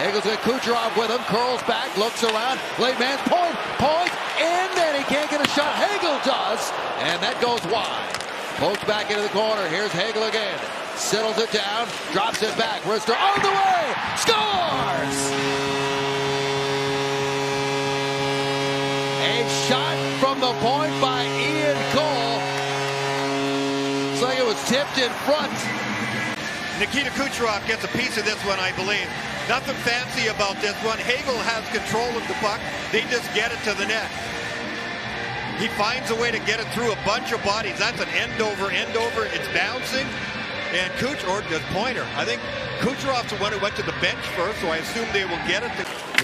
Hagel's got Kucherov with him, curls back, looks around, late man's point, in, and he can't get a shot. Hagel does, and that goes wide. Poked back into the corner. Here's Hagel again. Settles it down, drops it back. Rister on the way, scores! A shot from the point by Ian Cole. Looks like it was tipped in front. Nikita Kucherov gets a piece of this one, I believe. Nothing fancy about this one. Hagel has control of the puck. They just get it to the net. He finds a way to get it through a bunch of bodies. That's an end over. It's bouncing. And or the pointer. I think Kucherov's the one who went to the bench first, so I assume they will get it.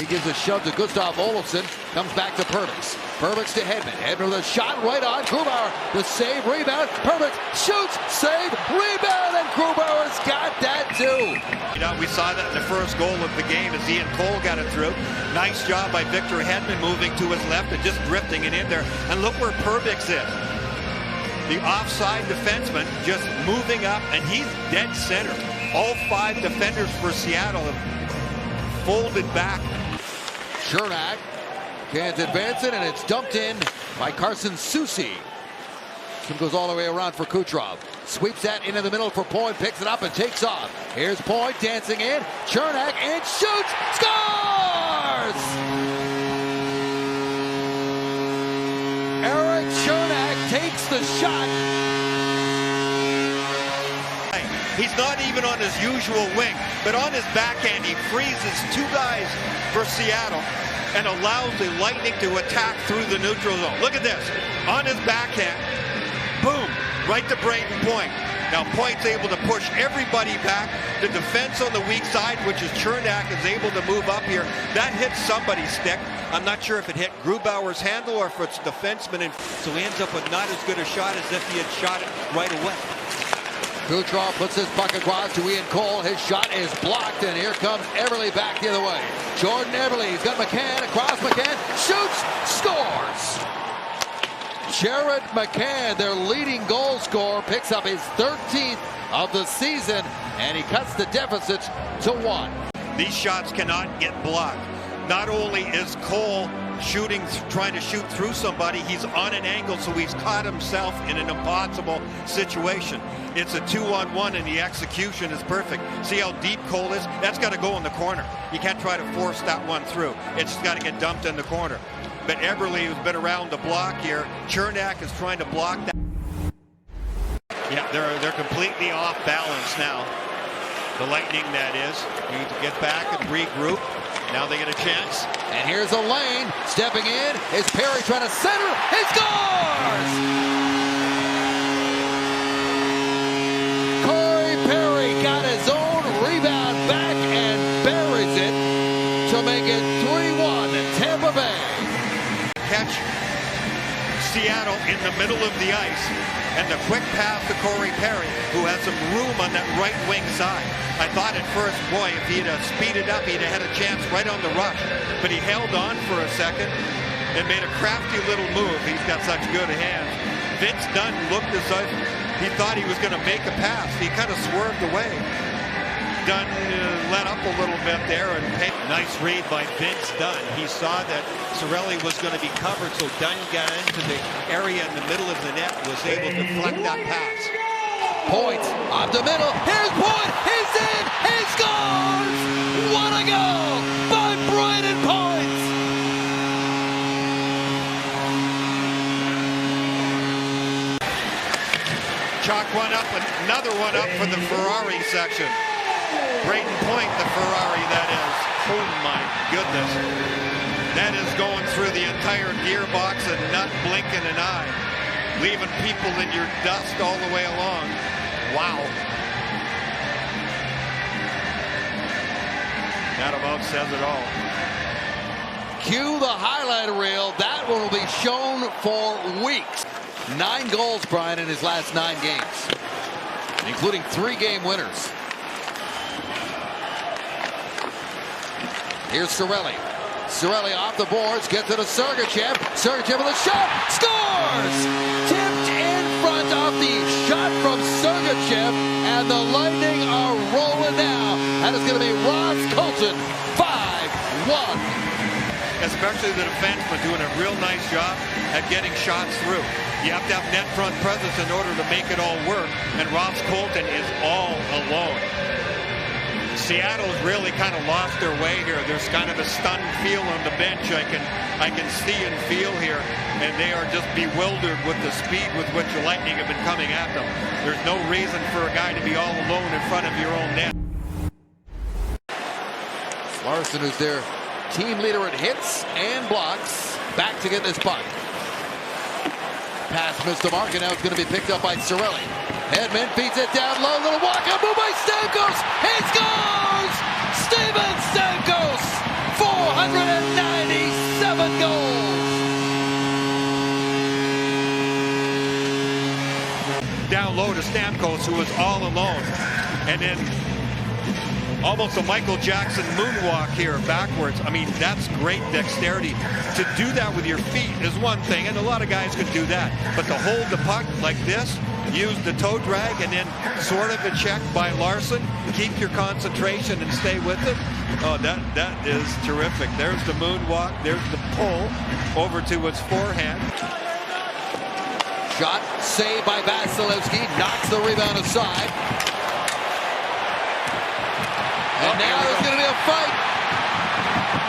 He gives a shove to Gustav Olofsson. Comes back to Perbix. Perbix to Hedman. Hedman with a shot right on. Grubauer, the save, rebound. Perbix shoots, save, rebound, and Grubauer's got that too. You know, we saw that in the first goal of the game as Ian Cole got it through. Nice job by Victor Hedman moving to his left and just drifting it in there. And look where Perbix is. The offside defenseman just moving up, and he's dead center. All 5 defenders for Seattle have folded back. Chernak can't advance it, and it's dumped in by Carson Soucy. Goes all the way around for Kucherov. Sweeps that into the middle for Point, picks it up and takes off. Here's Point dancing in. Chernak and shoots, scores! Eric Chernak takes the shot. He's not even on his usual wing, but on his backhand he freezes 2 guys for Seattle and allows the Lightning to attack through the neutral zone. Look at this. On his backhand, boom, right to Brayden Point. Now Point's able to push everybody back. The defense on the weak side, which is Chernak, is able to move up here. That hits somebody's stick. I'm not sure if it hit Grubauer's handle or if it's defenseman. So he ends up with not as good a shot as if he had shot it right away. Kucherov puts his puck across to Ian Cole. His shot is blocked, and here comes Eberle back the other way. Jordan Eberle, he's got McCann across McCann. Shoots, scores! Jared McCann, their leading goal scorer, picks up his 13th of the season, and he cuts the deficit to 1. These shots cannot get blocked. Not only is Cole trying to shoot through somebody, he's on an angle, so he's caught himself in an impossible situation. It's a 2-on-1, and the execution is perfect. See how deep Cole is? That's got to go in the corner. You can't try to force that one through. It's just got to get dumped in the corner. But Eberle, who's been around the block here, Chernak is trying to block that. Yeah, they're completely off balance now. The Lightning, that is. Need to get back and regroup. Now they get a chance. And here's a lane. Stepping in is Perry trying to center. He scores! Corey Perry got his own rebound back and buries it to make it 3-1 Tampa Bay. Catch Seattle in the middle of the ice, and the quick pass to Corey Perry, who has some room on that right wing side. I thought at first, boy, if he'd have speeded up, he'd have had a chance right on the rush. But he held on for a second and made a crafty little move. He's got such good hands. Vince Dunn looked as though he thought he was going to make a pass. He kind of swerved away. Dunn let up a little bit there. And nice read by Vince Dunn. He saw that Cirelli was going to be covered, so Dunn got into the area in the middle of the net, was able to deflect that pass. Point up the middle. Here's Point. He's in. He scores! What a goal by Brayden Point! Chalk one up, another one up for the Ferrari section. Brayden Point, the Ferrari, that is. Oh my goodness. That is going through the entire gearbox and not blinking an eye. Leaving people in your dust all the way along. Wow. That about says it all. Cue the highlight reel. That one will be shown for weeks. 9 goals, Brian, in his last 9 games, including 3 game winners. Here's Cirelli. Cirelli off the boards, gets it to Sergachev. Sergachev with a shot, scores! Tipped in front of the shot from Sergachev, and the Lightning are rolling now. And it's going to be Ross Colton, 5 one. Especially the defenseman doing a real nice job at getting shots through. You have to have net front presence in order to make it all work, and Ross Colton is all alone. Seattle's really kind of lost their way here. There's kind of a stunned feel on the bench I can see and feel here, and they are just bewildered with the speed with which the Lightning have been coming at them. There's no reason for a guy to be all alone in front of your own net. Larson, who's their team leader in hits and blocks, back to get this puck. Pass missed the mark, and now it's going to be picked up by Cirelli. Hedman feeds it down low. Little walk-up move by Stamkos. He scores! Steven Stamkos! 497 goals! Down low to Stamkos, who was all alone. And then almost a Michael Jackson moonwalk here backwards. I mean, that's great dexterity. To do that with your feet is one thing, and a lot of guys can do that. But to hold the puck like this, use the toe drag, and then sort of a check by Larson, keep your concentration and stay with it. Oh, that is terrific. There's the moonwalk. There's the pull over to his forehand. Shot saved by Vasilevsky. Knocks the rebound aside. And now there's going to be a fight.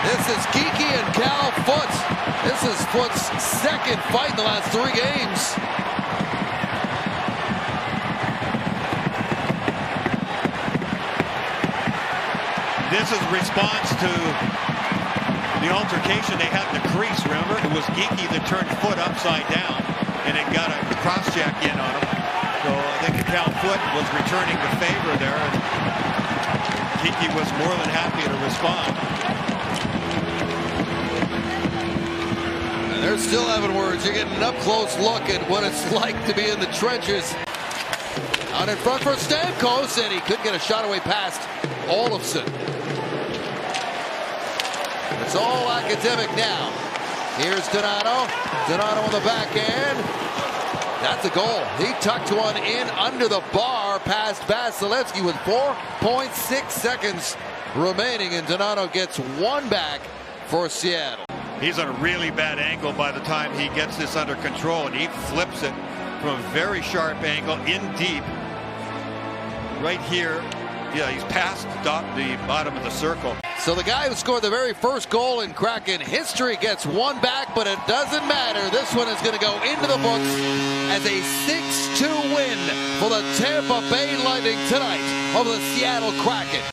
This is Geeky and Cal Foote. This is Foote's second fight in the last 3 games. This is response to the altercation they had in the crease, remember? It was Geeky that turned Foote upside down and it got a cross-check in on him. So I think Cal Foote was returning the favor there. Geeky was more than happy to respond. And they're still having words. You're getting an up-close look at what it's like to be in the trenches. Out in front for Stamkos, and he couldn't get a shot away past Olofsson. It's all academic now. Here's Donato. Donato on the backhand. That's a goal. He tucked one in under the bar past Vasilevsky with 4.6 seconds remaining, and Donato gets one back for Seattle. He's on a really bad angle by the time he gets this under control, and he flips it from a very sharp angle in deep. Right here, yeah, he's past the bottom of the circle. So the guy who scored the very first goal in Kraken history gets one back, but it doesn't matter. This one is going to go into the books as a 6-2 win for the Tampa Bay Lightning tonight over the Seattle Kraken.